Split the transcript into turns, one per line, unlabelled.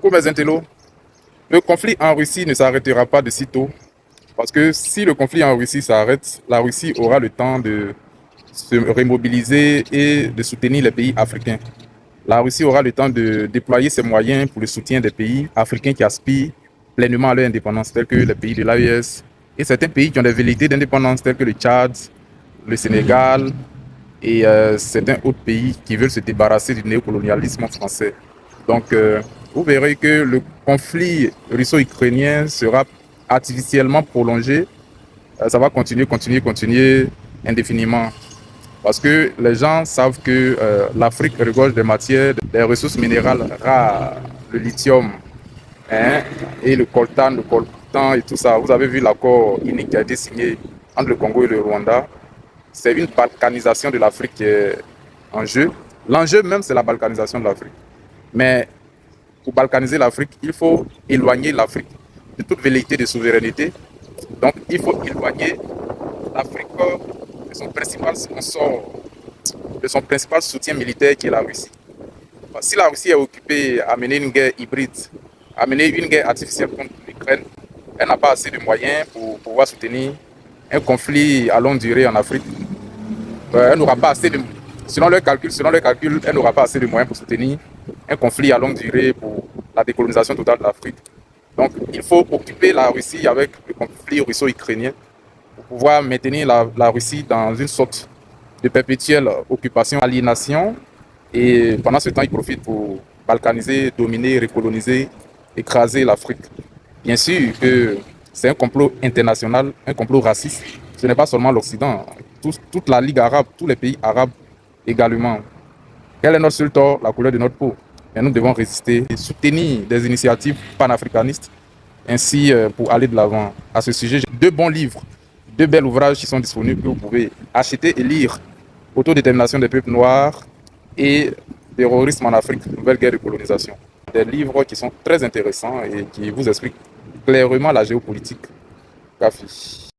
Coucou mes intellos. Le conflit en Russie ne s'arrêtera pas de sitôt. Parce que si le conflit en Russie s'arrête, la Russie aura le temps de se remobiliser et de soutenir les pays africains. La Russie aura le temps de déployer ses moyens pour le soutien des pays africains qui aspirent pleinement à leur indépendance, tels que les pays de l'AES et certains pays qui ont des velléités d'indépendance, tels que le Tchad, le Sénégal et certains autres pays qui veulent se débarrasser du néocolonialisme français. Donc, vous verrez que le conflit russo-ukrainien sera artificiellement prolongé. Ça va continuer indéfiniment. Parce que les gens savent que l'Afrique regorge des matières, des ressources minérales rares, le lithium, hein, et le coltan et tout ça. Vous avez vu l'accord unique qui a été signé entre le Congo et le Rwanda. C'est une balkanisation de l'Afrique qui est en jeu. L'enjeu même, c'est la balkanisation de l'Afrique. Mais pour balkaniser l'Afrique, il faut éloigner l'Afrique de toute velléité de souveraineté. Donc, il faut éloigner l'Afrique de son principal sponsor, de son principal soutien militaire qui est la Russie. Si la Russie est occupée à mener une guerre hybride, à mener une guerre artificielle contre l'Ukraine, elle n'a pas assez de moyens pour pouvoir soutenir un conflit à longue durée en Afrique. Elle n'aura pas assez de, selon leurs calculs, elle n'aura pas assez de moyens pour soutenir un conflit à longue durée pour la décolonisation totale de l'Afrique. Donc, il faut occuper la Russie avec le conflit russo-ukrainien pour pouvoir maintenir la Russie dans une sorte de perpétuelle occupation, aliénation. Et pendant ce temps, ils profitent pour balkaniser, dominer, recoloniser, écraser l'Afrique. Bien sûr que c'est un complot international, un complot raciste. Ce n'est pas seulement l'Occident, toute la Ligue arabe, tous les pays arabes également. Quel est notre seul tort? La couleur de notre peau. Et nous devons résister et soutenir des initiatives panafricanistes ainsi pour aller de l'avant. À ce sujet, j'ai deux bons livres, deux bels ouvrages qui sont disponibles que vous pouvez acheter et lire. Autodétermination des peuples noirs et Terrorisme en Afrique, nouvelle guerre de colonisation. Des livres qui sont très intéressants et qui vous expliquent clairement la géopolitique. Gafi.